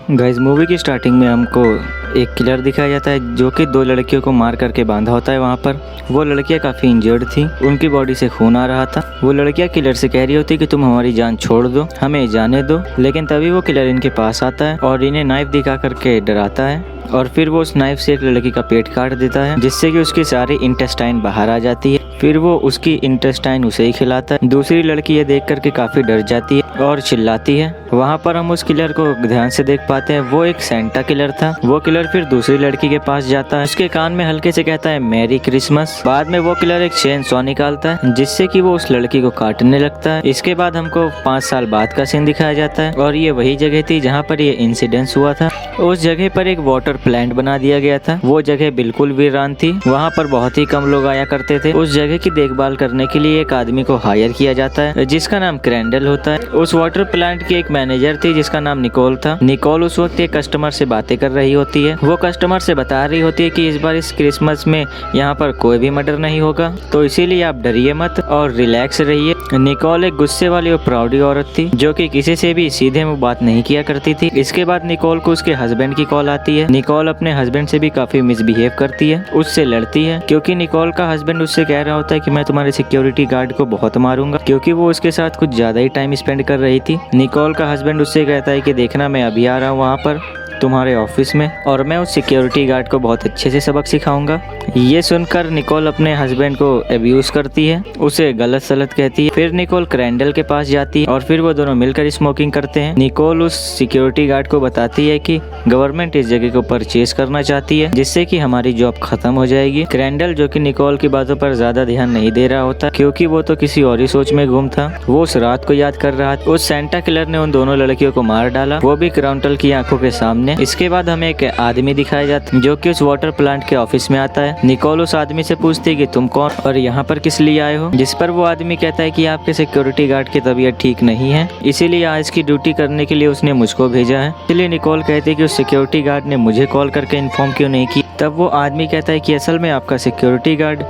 Guys movie की starting में हमको एक किलर दिखाया जाता है जो कि दो लड़कियों को मार करके बांधा होता है। वहाँ पर वो लड़कियाँ काफ़ी इंजर्ड थी, उनकी बॉडी से खून आ रहा था। वो लड़कियाँ किलर से कह रही होती कि तुम हमारी जान छोड़ दो, हमें जाने दो। लेकिन तभी वो किलर इनके पास आता है और इन्हें नाइफ दिखा करके डराता है और फिर वो उस नाइफ से एक लड़की का पेट काट देता है जिससे कि उसकी सारी इंटेस्टाइन बाहर आ जाती है। फिर वो उसकी इंटेस्टाइन उसे ही खिलाता है। दूसरी लड़की ये देख करके काफ़ी डर जाती है और चिल्लाती है। वहाँ पर हम उस किलर को ध्यान से देख पाते हैं, वो एक सेंटा किलर था। वो किलर फिर दूसरी लड़की के पास जाता है, उसके कान में हल्के से कहता है मैरी क्रिसमस। बाद में वो किलर एक चेन सॉ निकालता है जिससे कि वो उस लड़की को काटने लगता है। इसके बाद हमको 5 साल बाद का सीन दिखाया जाता है और ये वही जगह थी जहाँ पर ये इंसिडेंस हुआ था। उस जगह पर एक वाटर प्लांट बना दिया गया था। वो जगह बिल्कुल वीरान थी, वहाँ पर बहुत ही कम लोग आया करते थे। उस जगह की देखभाल करने के लिए एक आदमी को हायर किया जाता है जिसका नाम क्रैंडल होता है। उस वाटर प्लांट की एक मैनेजर थी जिसका नाम निकोल था। निकोल उस वक्त एक कस्टमर से बातें कर रही होती है। वो कस्टमर से बता रही होती है कि इस बार इस क्रिसमस में यहाँ पर कोई भी मर्डर नहीं होगा, तो इसीलिए आप डरिए मत और रिलैक्स रहिए। निकोल एक गुस्से वाली और प्राउडी औरत थी जो कि किसी से भी सीधे मुंह बात नहीं किया करती थी। इसके बाद निकोल को उसके हस्बैंड की कॉल आती है। निकोल अपने हस्बैंड से भी काफी मिसबिहेव करती है, उससे लड़ती है क्योंकि निकोल का हस्बैंड उससे कह रहा होता है कि मैं तुम्हारे सिक्योरिटी गार्ड को बहुत मारूंगा, क्योंकि वो उसके साथ कुछ ज्यादा ही टाइम स्पेंड कर रही थी। निकोल का हस्बैंड उससे कहता है कि देखना मैं अभी आ रहा हूँ वहाँ पर तुम्हारे ऑफिस में और मैं उस सिक्योरिटी गार्ड को बहुत अच्छे से सबक सिखाऊंगा। ये सुनकर निकोल अपने हस्बैंड को अब्यूज करती है, उसे गलत सलत कहती है। फिर निकोल क्रैंडल के पास जाती है और फिर वो दोनों मिलकर स्मोकिंग करते हैं। निकोल उस सिक्योरिटी गार्ड को बताती है कि गवर्नमेंट इस जगह को परचेज करना चाहती है जिससे कि हमारी जॉब खत्म हो जाएगी। क्रैंडल जो कि निकोल की बातों पर ज्यादा ध्यान नहीं दे रहा होता क्योंकि वो तो किसी और ही सोच में गुम था। वो उस रात को याद कर रहा था। उस सेंटा किलर ने उन दोनों लड़कियों को मार डाला, वो भी क्रैंडल की आंखों के सामने। इसके बाद हमें एक आदमी दिखाया जाता है जो कि उस वाटर प्लांट के ऑफिस में आता है। निकोल उस आदमी से पूछती है कि तुम कौन और यहाँ पर किस लिए आए हो, जिस पर वो आदमी कहता है कि आपके सिक्योरिटी गार्ड की तबीयत ठीक नहीं है, इसीलिए आज की ड्यूटी करने के लिए उसने मुझको भेजा है। इसलिए निकोल कहती है कि उस सिक्योरिटी गार्ड ने मुझे कॉल करके इन्फॉर्म क्यों नहीं की। तब वो आदमी कहता है कि असल में आपका सिक्योरिटी गार्ड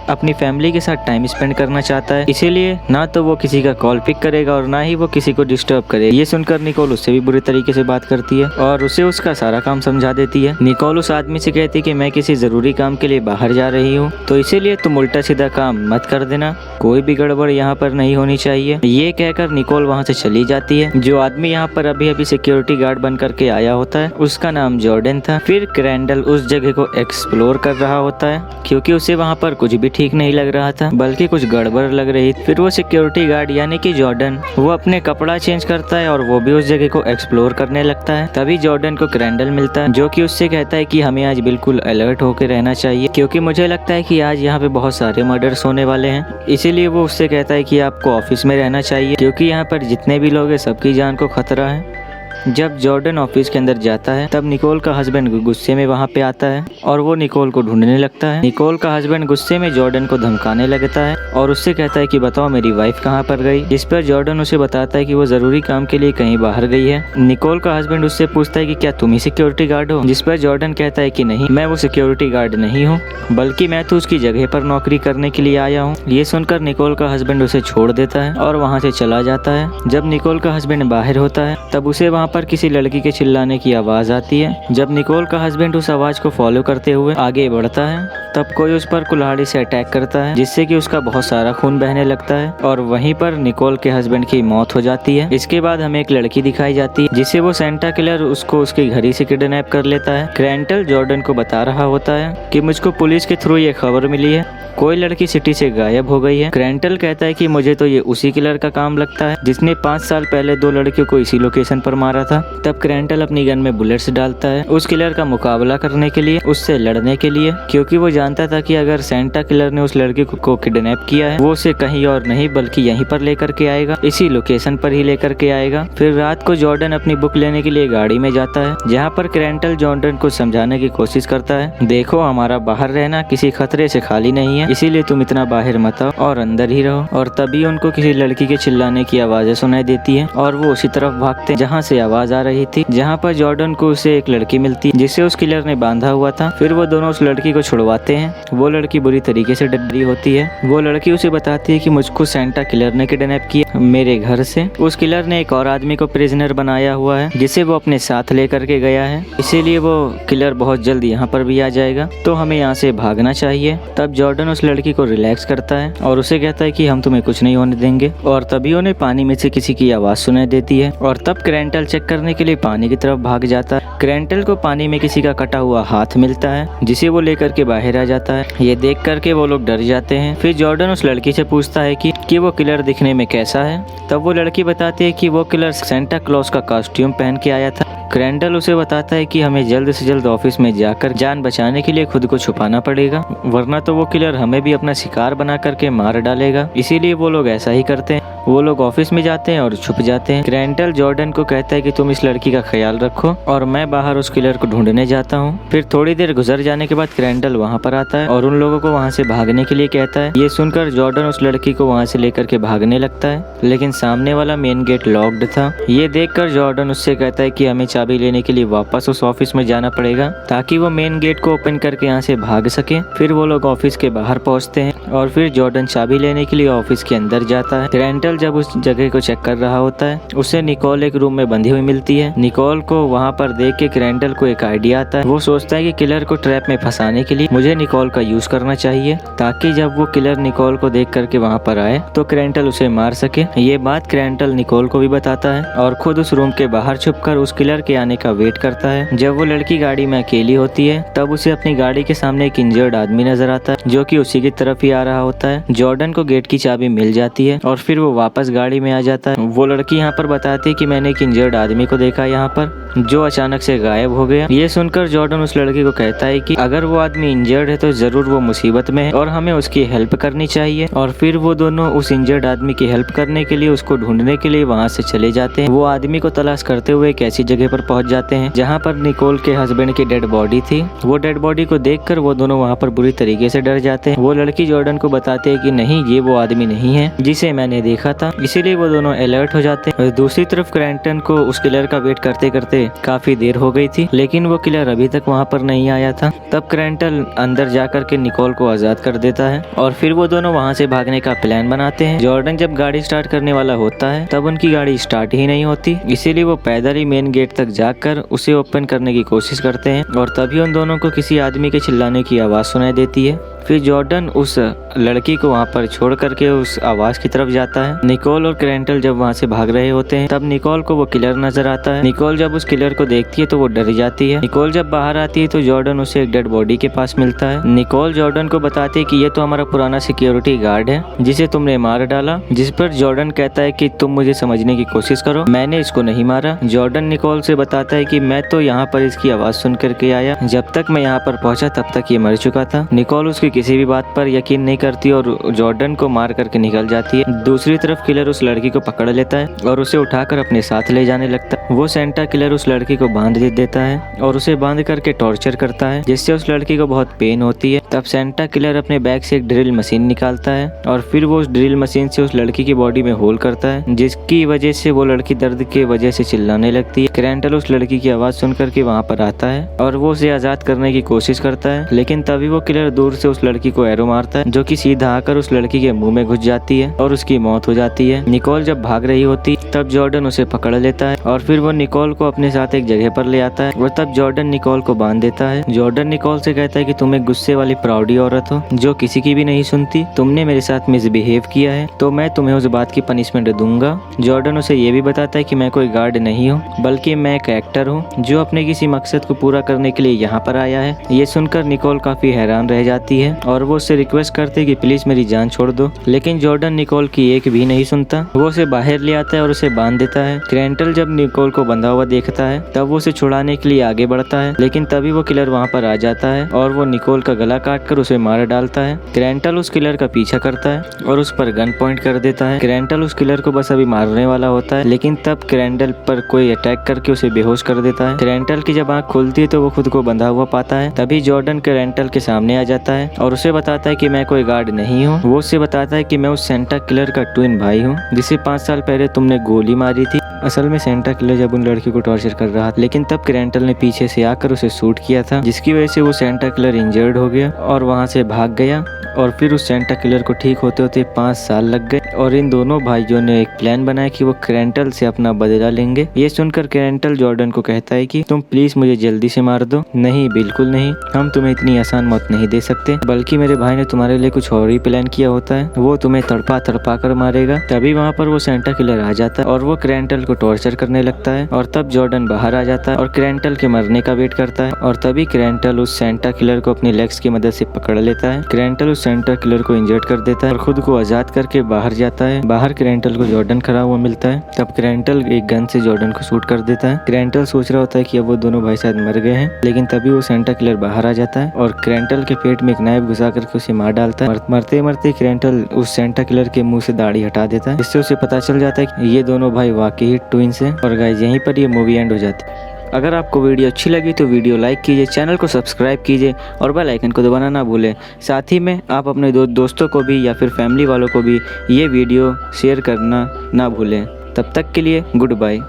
अपनी फैमिली के साथ टाइम स्पेंड करना चाहता है, इसीलिए ना तो वो किसी का कॉल पिक करेगा और ना ही वो किसी को डिस्टर्ब करेगा। ये सुनकर निकोल उससे भी बुरी तरीके से बात करती है और उसे उसका सारा काम समझा देती है। निकोल उस आदमी से कहती है कि मैं किसी जरूरी काम के लिए बाहर जा रही हूँ, तो इसीलिए तुम उल्टा सीधा काम मत कर देना, कोई भी गड़बड़ यहाँ पर नहीं होनी चाहिए। ये कहकर निकोल वहाँ से चली जाती है। जो आदमी यहाँ पर अभी अभी सिक्योरिटी गार्ड बन करके आया होता है उसका नाम जॉर्डन था। फिर क्रैंडल उस जगह को एक्सप्लोर कर रहा होता है क्योंकि उसे वहाँ पर कुछ भी ठीक नहीं लग रहा था बल्कि कुछ गड़बड़ लग रही। फिर वो सिक्योरिटी गार्ड यानी कि जॉर्डन वो अपने कपड़ा चेंज करता है और वो भी उस जगह को एक्सप्लोर करने लगता है। तभी जॉर्डन को क्रैंडल मिलता है जो कि उससे कहता है कि हमें आज बिल्कुल अलर्ट होकर रहना चाहिए क्योंकि मुझे लगता है कि आज यहाँ पे बहुत सारे मर्डर्स होने वाले हैं। इसीलिए वो उससे कहता है कि आपको ऑफिस में रहना चाहिए क्योंकि यहाँ पर जितने भी लोग हैं सबकी जान को खतरा है। जब जॉर्डन ऑफिस के अंदर जाता है तब निकोल का हस्बैंड गुस्से में वहाँ पे आता है और वो निकोल को ढूंढने लगता है। निकोल का हस्बैंड गुस्से में जॉर्डन को धमकाने लगता है और उससे कहता है कि बताओ मेरी वाइफ कहाँ पर गई, जिस पर जॉर्डन उसे बताता है कि वो जरूरी काम के लिए कहीं बाहर गई है। निकोल का हस्बैंड उससे पूछता है कि क्या तुम ही सिक्योरिटी गार्ड हो, जिस पर जॉर्डन कहता है कि नहीं, मैं वो सिक्योरिटी गार्ड नहीं हूँ बल्कि मैं तो उसकी जगह पर नौकरी करने के लिए आया हूँ। ये सुनकर निकोल का हस्बैंड उसे छोड़ देता है और वहाँ से चला जाता है। जब निकोल का हस्बैंड बाहर होता है तब उसे वहाँ पर किसी लड़की के चिल्लाने की आवाज आती है। जब निकोल का हस्बैंड उस आवाज को फॉलो करते हुए आगे बढ़ता है तब कोई उस पर कुल्हाड़ी से अटैक करता है जिससे कि उसका बहुत सारा खून बहने लगता है और वहीं पर निकोल के हस्बैंड की मौत हो जाती है। इसके बाद हमें एक लड़की दिखाई जाती है जिसे वो सेंटा किलर उसको उसके घर ही से किडनैप कर लेता है। क्रैंडल जॉर्डन को बता रहा होता है कि मुझको पुलिस के थ्रू ये खबर मिली है, कोई लड़की सिटी से गायब हो गई है। क्रैंडल कहता है कि मुझे तो ये उसी किलर का काम लगता है जिसने 5 साल पहले 2 लड़कियों को इसी लोकेशन पर मारा था। तब क्रैंडल अपनी गन में बुलेट्स डालता है उस किलर का मुकाबला करने के लिए, उससे लड़ने के लिए, क्योंकि वो जानता था कि अगर सेंटा किलर ने उस लड़की को किडनैप किया है वो उसे कहीं और नहीं बल्कि यहीं पर लेकर के आएगा, इसी लोकेशन पर ही लेकर के आएगा। फिर रात को जॉर्डन अपनी बुक लेने के लिए गाड़ी में जाता है जहाँ पर क्रैंडल जॉर्डन को समझाने की कोशिश करता है, देखो हमारा बाहर रहना किसी खतरे से खाली नहीं है, इसीलिए तुम इतना बाहर मत आओ और अंदर ही रहो। और तभी उनको किसी लड़की के चिल्लाने की आवाजें सुनाई देती है और वो उसी तरफ भागते हैं जहाँ से आवाज आ रही थी, जहाँ पर जॉर्डन को उसे एक लड़की मिलती है जिसे उस किलर ने बांधा हुआ था। फिर वो दोनों उस लड़की को छुड़वाते हैं। वो लड़की बुरी तरीके से डर रही होती है। वो लड़की उसे बताती है कि मुझको सेंटा किलर ने किडनैप किया मेरे घर से। उस किलर ने एक और आदमी को प्रिजनर बनाया हुआ है जिसे वो अपने साथ लेकर के गया है, इसीलिए वो किलर बहुत जल्द यहाँ पर भी आ जाएगा, तो हमें यहाँ से भागना चाहिए। तब जॉर्डन उस लड़की को रिलैक्स करता है और उसे कहता है कि हम तुम्हें कुछ नहीं होने देंगे। और तभी उन्हें पानी में से किसी की आवाज सुनाई देती है और तब क्रेंटल चेक करने के लिए पानी की तरफ भाग जाता है। क्रेंटल को पानी में किसी का कटा हुआ हाथ मिलता है जिसे वो लेकर के बाहर आ जाता है। ये देख करके वो लोग डर जाते हैं। फिर जॉर्डन उस लड़की से पूछता है कि वो किलर दिखने में कैसा है। तब वो लड़की बताती है कि वो किलर सेंटा क्लॉज का कॉस्ट्यूम पहन के आया था। क्रेंटल उसे बताता है कि हमें जल्द से जल्द ऑफिस में जाकर जान बचाने के लिए खुद को छुपाना पड़ेगा, वरना तो वो किलर हमें भी अपना शिकार बना करके मार डालेगा। इसीलिए वो लोग ऐसा ही करते हैं। वो लोग ऑफिस में जाते हैं और छुप जाते हैं। क्रेंटल जॉर्डन को कहता है कि तुम इस लड़की का ख्याल रखो और मैं बाहर उस किलर को ढूंढने जाता हूँ। फिर थोड़ी देर गुजर जाने के बाद क्रेंटल वहाँ पर आता है और उन लोगों को वहाँ से भागने के लिए कहता है। ये सुनकर जॉर्डन उस लड़की को वहाँ से लेकर के भागने लगता है, लेकिन सामने वाला मेन गेट लॉक्ड था। ये देखकर जॉर्डन उससे कहता है कि हमें चाबी लेने के लिए वापस उस ऑफिस में जाना पड़ेगा ताकि वो मेन गेट को ओपन करके यहाँ से भाग सके। फिर वो लोग ऑफिस के बाहर पहुँचते हैं और फिर जॉर्डन चाबी लेने के लिए ऑफिस के अंदर जाता है। क्रेंटल जब उस जगह को चेक कर रहा होता है, उसे निकोल एक रूम में बंधी हुई मिलती है। निकोल को वहाँ पर देख के क्रेंटल को एक आइडिया आता है। वो सोचता है कि किलर को ट्रैप में फंसाने के लिए मुझे निकोल का यूज करना चाहिए ताकि जब वो किलर निकोल को देख करके वहाँ पर आए तो क्रेंटल उसे मार सके। ये बात क्रेंटल निकोल को भी बताता है और खुद उस रूम के बाहर छुपकर उस किलर के आने का वेट करता है। जब वो लड़की गाड़ी में अकेली होती है तब उसे अपनी गाड़ी के सामने एक इंजर्ड आदमी नजर आता है जो कि उसी की तरफ ही आ रहा होता है। जॉर्डन को गेट की चाबी मिल जाती है और फिर वो वापस गाड़ी में आ जाता है। वो लड़की यहाँ पर बताती है कि मैंने एक इंजर्ड आदमी को देखा यहाँ पर जो अचानक से गायब हो गया। ये सुनकर जॉर्डन उस लड़की को कहता है कि अगर वो आदमी इंजर्ड है तो जरूर वो मुसीबत में है और हमें उसकी हेल्प करनी चाहिए। और फिर वो दोनों उस इंजर्ड आदमी की हेल्प करने के लिए उसको ढूंढने के लिए वहाँ से चले जाते हैं। वो आदमी को तलाश करते हुए एक ऐसी जगह पर पहुँच जाते हैं जहाँ पर निकोल के हस्बैंड की डेड बॉडी थी। वो डेड बॉडी को देखकर वो दोनों वहाँ पर बुरी तरीके से डर जाते हैं। वो लड़की जॉर्डन को बताती है कि नहीं, ये वो आदमी नहीं है जिसे मैंने देखा था। इसीलिए वो दोनों अलर्ट हो जाते हैं। दूसरी तरफ क्रेंटन को उस किलर का वेट करते करते काफी देर हो गई थी, लेकिन वो किलर अभी तक वहाँ पर नहीं आया था। तब क्रेंटल अंदर जाकर के निकोल को आजाद कर देता है और फिर वो दोनों वहाँ से भागने का प्लान बनाते हैं। जॉर्डन जब गाड़ी स्टार्ट करने वाला होता है तब उनकी गाड़ी स्टार्ट ही नहीं होती, इसीलिए वो पैदल ही मेन गेट तक जाकर उसे ओपन करने की कोशिश करते हैं और तभी उन दोनों को किसी आदमी के चिल्लाने की आवाज सुनाई देती है। फिर जॉर्डन उस लड़की को वहाँ पर छोड़ करके उस आवाज की तरफ जाता है। निकोल और क्रेंटल जब वहाँ से भाग रहे होते हैं तब निकोल को वो किलर नजर आता है। निकोल जब उस किलर को देखती है तो वो डर जाती है। निकोल जब बाहर आती है तो जॉर्डन उसे एक डेड बॉडी के पास मिलता है। निकोल जॉर्डन को बताती है कि ये तो हमारा पुराना सिक्योरिटी गार्ड है जिसे तुमने मार डाला, जिस पर जॉर्डन कहता है कि तुम मुझे समझने की कोशिश करो, मैंने इसको नहीं मारा। जॉर्डन निकोल से बताता है कि मैं तो यहाँ पर इसकी आवाज सुन करके आया, जब तक मैं यहाँ पर पहुंचा तब तक ये मर चुका था। निकोल उसकी किसी भी बात पर यकीन नहीं करती और जॉर्डन को मार करके निकल जाती है। दूसरी तरफ किलर उस लड़की को पकड़ लेता है और उसे उठाकर अपने साथ ले जाने लगता है। वो सेंटा किलर उस लड़की को बांध देता है और उसे बांध करके टॉर्चर करता है, जिससे उस लड़की को बहुत पेन होती है। तब सेंटा किलर अपने बैग से एक ड्रिल मशीन निकालता है और फिर वो उस ड्रिल मशीन से उस लड़की की बॉडी में होल करता है, जिसकी वजह से वो लड़की दर्द के वजह से चिल्लाने लगती है। क्रेंटल उस लड़की की आवाज सुन करके वहाँ पर आता है और वो उसे आजाद करने की कोशिश करता है, लेकिन तभी वो किलर दूर से उस लड़की को एरो मारता है जो कि सीधा आकर उस लड़की के मुंह में घुस जाती है और उसकी मौत हो जाती है। निकोल जब भाग रही होती तब जॉर्डन उसे पकड़ लेता है और फिर वो निकोल को अपने साथ एक जगह पर ले आता है और तब जॉर्डन निकोल को बांध देता है। जॉर्डन निकोल से कहता है कि तुम एक गुस्से वाली प्राउडी औरत हो जो किसी की भी नहीं सुनती, तुमने मेरे साथ मिसबिहेव किया है तो मैं तुम्हें उस बात की पनिशमेंट दूंगा। जॉर्डन उसे ये भी बताता है कि मैं कोई गार्ड नहीं हूँ बल्कि मैं एक एक्टर हूँ जो अपने किसी मकसद को पूरा करने के लिए यहाँ पर आया है। ये सुनकर निकोल काफी हैरान रह जाती है और वो उससे रिक्वेस्ट करते कि प्लीज मेरी जान छोड़ दो, लेकिन जॉर्डन निकोल की एक भी नहीं सुनता। वो उसे बाहर ले आता है और उसे बांध देता है। क्रेंटल जब निकोल को बंधा हुआ देखता है तब वो उसे छुड़ाने के लिए आगे बढ़ता है, लेकिन तभी वो किलर वहाँ पर आ जाता है और वो निकोल का गला काट कर उसे मार डालता है। क्रेंटल उस किलर का पीछा करता है और उस पर गन पॉइंट कर देता है। क्रेंटल उस किलर को बस अभी मारने वाला होता है, लेकिन तब क्रेंटल पर कोई अटैक करके उसे बेहोश कर देता है। क्रेंटल की जब आँख खुलती है तो वो खुद को बंधा हुआ पाता है। तभी जॉर्डन क्रेंटल के सामने आ जाता है और उसे बताता है कि मैं कोई गार्ड नहीं हूँ। वो उससे बताता है कि मैं उस सेंटा किलर का ट्विन भाई हूँ जिसे 5 साल पहले तुमने गोली मारी थी। असल में सेंटा किलर जब उन लड़कियों को टॉर्चर कर रहा था, लेकिन तब क्रेंटल ने पीछे से आकर उसे शूट किया था, जिसकी वजह से वो सेंटा किलर इंजर्ड हो गया और वहाँ से भाग गया। और फिर उस सेंटा किलर को ठीक होते होते 5 साल लग गए और इन दोनों भाइयों ने एक प्लान बनाया कि वो क्रेंटल से अपना बदला लेंगे। ये सुनकर क्रेंटल जॉर्डन को कहता है कि तुम प्लीज मुझे जल्दी से मार दो। नहीं, बिल्कुल नहीं, हम तुम्हें इतनी आसान मौत नहीं दे सकते, बल्कि मेरे भाई ने तुम्हारे लिए कुछ और ही प्लान किया होता है। वो तुम्हें तड़पा तड़पा कर मारेगा। तभी वहाँ पर वो सेंटा किलर आ जाता है और वो क्रेंटल को टॉर्चर करने लगता है। और तब जॉर्डन बाहर आ जाता है और क्रेंटल के मरने का वेट करता है। और तभी क्रेंटल उस सेंटा किलर को अपनी लेग्स की मदद से पकड़ लेता है। क्रेंटल उस सेंटा किलर को इंजर्ड कर देता है और खुद को आजाद करके बाहर जाता है। बाहर क्रेंटल को जॉर्डन खड़ा हुआ मिलता है। तब क्रेंटल एक गन से जॉर्डन को शूट कर देता है। क्रेंटल सोच रहा होता है कि अब वो दोनों भाई शायद मर गए हैं, लेकिन तभी वो सेंटा किलर बाहर आ जाता है और क्रेंटल के पेट में एक नाइफ घुसा करके उसे मार डालता है। मरते मरते क्रेंटल उस सेंटा किलर के मुंह से दाढ़ी हटा देता है, जिससे उसे पता चल जाता है कि ये दोनों भाई वाकई ही ट्विंस हैं। और गाइस, यहीं पर ये मूवी एंड हो जाती है। अगर आपको वीडियो अच्छी लगी तो वीडियो लाइक कीजिए, चैनल को सब्सक्राइब कीजिए और बेल आइकन को दबाना ना भूलें। साथ ही में आप अपने दोस्तों को भी या फिर फैमिली वालों को भी ये वीडियो शेयर करना ना भूलें। तब तक के लिए गुड बाय।